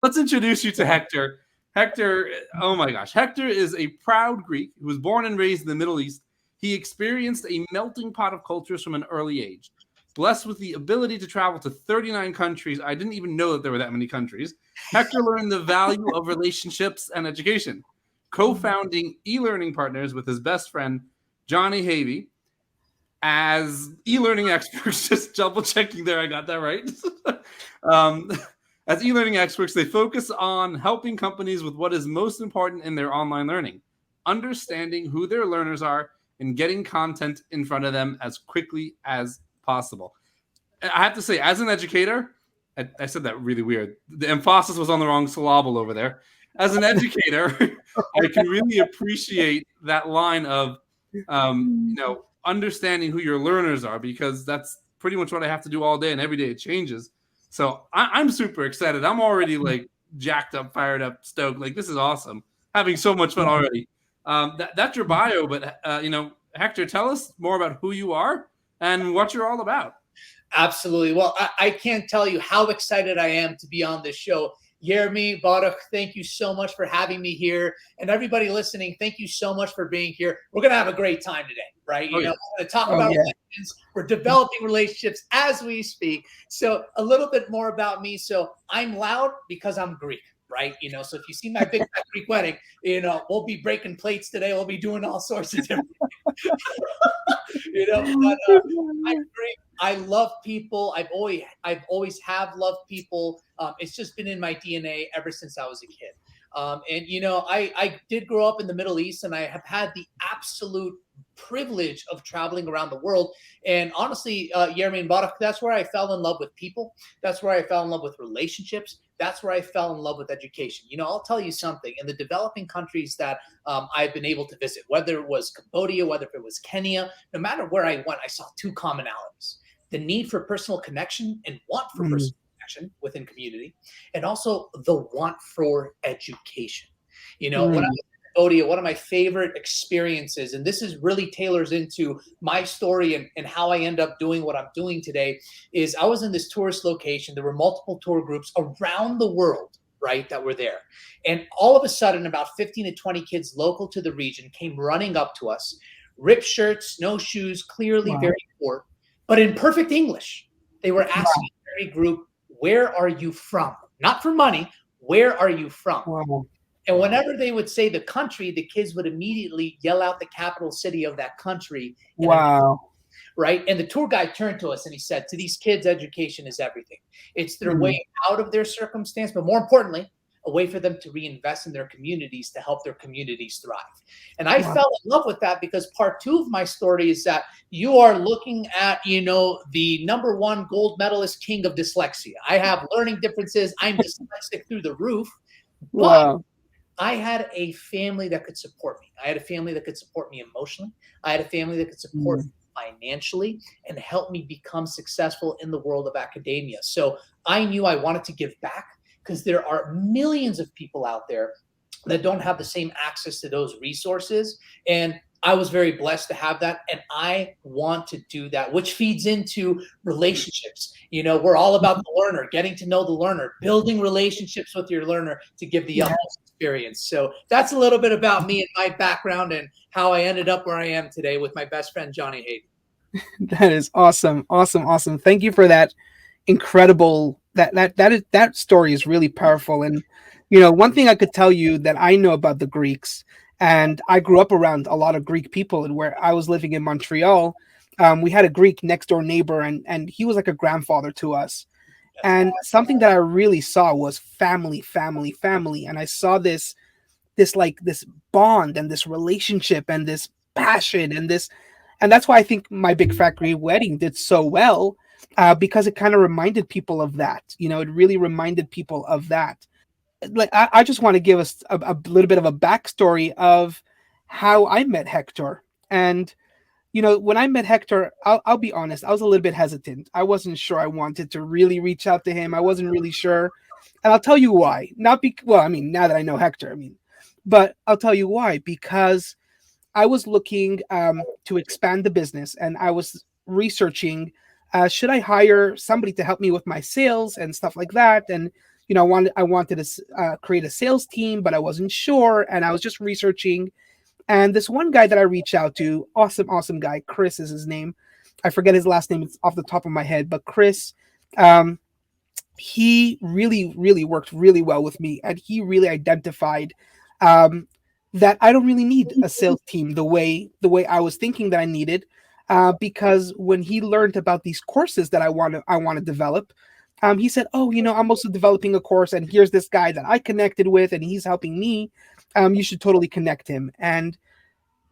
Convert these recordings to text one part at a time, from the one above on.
let's introduce you to Hector. Hector, oh my gosh. Hector is a proud Greek who was born and raised in the Middle East. He experienced a melting pot of cultures from an early age. Blessed with the ability to travel to 39 countries, I didn't even know that there were that many countries. Hector learned the value of relationships and education, co-founding e-learning partners with his best friend, Johnny Havey, as e-learning experts. Just double checking there, I got that right. As e-learning experts, they focus on helping companies with what is most important in their online learning, understanding who their learners are and getting content in front of them as quickly as possible. I have to say, as an educator, I said that really weird. The emphasis was on the wrong syllable over there. As an educator, I can really appreciate that line of, understanding who your learners are, because that's pretty much what I have to do all day, and every day it changes. So I'm super excited. I'm already like jacked up, fired up, stoked. Like, this is awesome. Having so much fun already. That's your bio, but Hector, tell us more about who you are and what you're all about. Absolutely. Well, I can't tell you how excited I am to be on this show. Jeremy, Baruch, thank you so much for having me here. And everybody listening, thank you so much for being here. We're going to have a great time today, right? We're going to talk about relations. We're developing relationships as we speak. So a little bit more about me. So I'm loud because I'm Greek, right? So if you see my big Greek wedding, we'll be breaking plates today. We'll be doing all sorts of different things. But I'm Greek. I love people. I've always have loved people. It's just been in my DNA ever since I was a kid. I did grow up in the Middle East, and I have had the absolute privilege of traveling around the world. And honestly, Jeremy and Baruch, that's where I fell in love with people. That's where I fell in love with relationships. That's where I fell in love with education. I'll tell you something. In the developing countries that I've been able to visit, whether it was Cambodia, whether it was Kenya, no matter where I went, I saw two commonalities: the need for personal connection and want for personal connection within community, and also the want for education. When I was in Cambodia, one of my favorite experiences, and this is really tailors into my story and how I end up doing what I'm doing today, is I was in this tourist location. There were multiple tour groups around the world, right, that were there. And all of a sudden, about 15 to 20 kids local to the region came running up to us, ripped shirts, no shoes, clearly very poor, but in perfect English. They were asking every group, where are you from? Not for money. Where are you from? Wow. And whenever they would say the country, the kids would immediately yell out the capital city of that country. Wow. Right. And the tour guide turned to us and he said, to these kids, education is everything. It's their way out of their circumstance, but more importantly, a way for them to reinvest in their communities to help their communities thrive. And I fell in love with that, because part two of my story is that you are looking at, the #1 gold medalist king of dyslexia. I have learning differences. I'm dyslexic through the roof. But I had a family that could support me. I had a family that could support me emotionally. I had a family that could support me financially and help me become successful in the world of academia. So I knew I wanted to give back, because there are millions of people out there that don't have the same access to those resources. And I was very blessed to have that. And I want to do that, which feeds into relationships. We're all about the learner, getting to know the learner, building relationships with your learner to give the utmost experience. So that's a little bit about me and my background and how I ended up where I am today with my best friend, Johnny Hayden. That is awesome. Awesome. Awesome. Thank you for that incredible, that story is really powerful. And, one thing I could tell you that I know about the Greeks, and I grew up around a lot of Greek people, and where I was living in Montreal, we had a Greek next door neighbor, and he was like a grandfather to us. And something that I really saw was family, family, family. And I saw this bond and this relationship and this passion and that's why I think my big fat Greek wedding did so well, because it kind of reminded people of that. It really reminded people of that. Like, I just want to give us a little bit of a backstory of how I met Hector. And, when I met Hector, I'll be honest, I was a little bit hesitant. I wasn't sure I wanted to really reach out to him. I wasn't really sure. And I'll tell you why. Now that I know Hector, but I'll tell you why, because I was looking to expand the business, and I was researching, should I hire somebody to help me with my sales and stuff like that? And, I wanted to create a sales team, but I wasn't sure, and I was just researching. And this one guy that I reached out to, awesome guy, Chris is his name. I forget his last name; it's off the top of my head. But Chris, um, he really worked really well with me, and he really identified um, that I don't really need a sales team the way I was thinking that I needed, because when he learned about these courses that I want to develop, he said, "Oh, I'm also developing a course, and here's this guy that I connected with, and he's helping me. You should totally connect him." And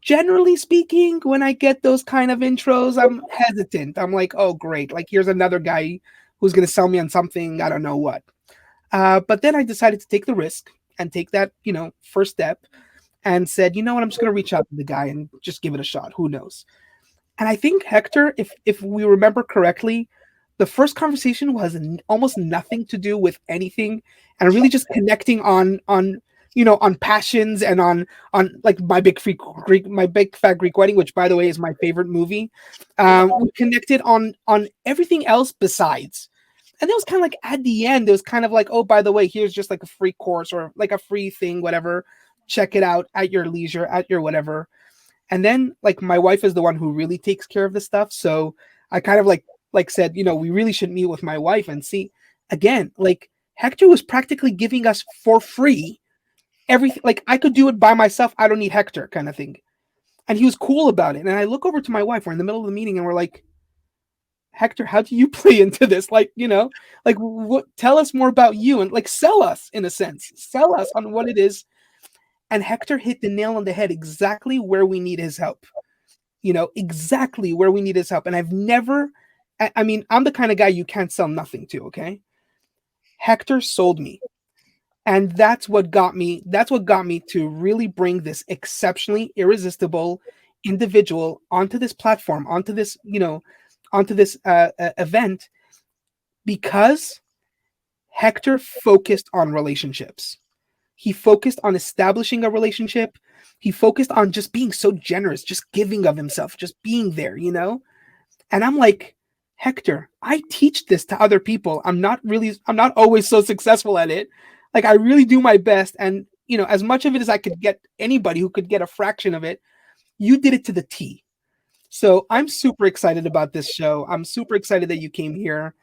generally speaking, when I get those kind of intros, I'm hesitant. I'm like, "Oh, great! Like here's another guy who's going to sell me on something I don't know what." But then I decided to take the risk and take that first step, and said, "You know what? I'm just going to reach out to the guy and just give it a shot. Who knows?" And I think Hector, if we remember correctly, the first conversation was almost nothing to do with anything, and really just connecting on passions, and on like my big fat Greek wedding, which by the way is my favorite movie. We connected on everything else besides. And it was kind of like at the end, it was kind of like, oh, by the way, here's just like a free course or like a free thing, whatever. Check it out at your leisure, at your whatever. And then like my wife is the one who really takes care of the stuff. So I kind of like said, we really should meet with my wife and see. Again, like Hector was practically giving us for free everything. Like I could do it by myself. I don't need Hector, kind of thing. And he was cool about it. And I look over to my wife, we're in the middle of the meeting, and we're like, Hector, how do you play into this? Like, like what, tell us more about you, and like sell us, in a sense, sell us on what it is. And Hector hit the nail on the head, exactly where we need his help, exactly where we need his help. And I've never, I mean, I'm the kind of guy you can't sell nothing to. Okay. Hector sold me. And that's what got me to really bring this exceptionally irresistible individual onto this platform, onto this event, because Hector focused on relationships. He focused on establishing a relationship. He focused on just being so generous, just giving of himself, just being there, And I'm like, Hector, I teach this to other people. I'm not always so successful at it. Like I really do my best. And, as much of it as I could get anybody who could get a fraction of it, you did it to the T. So I'm super excited about this show. I'm super excited that you came here.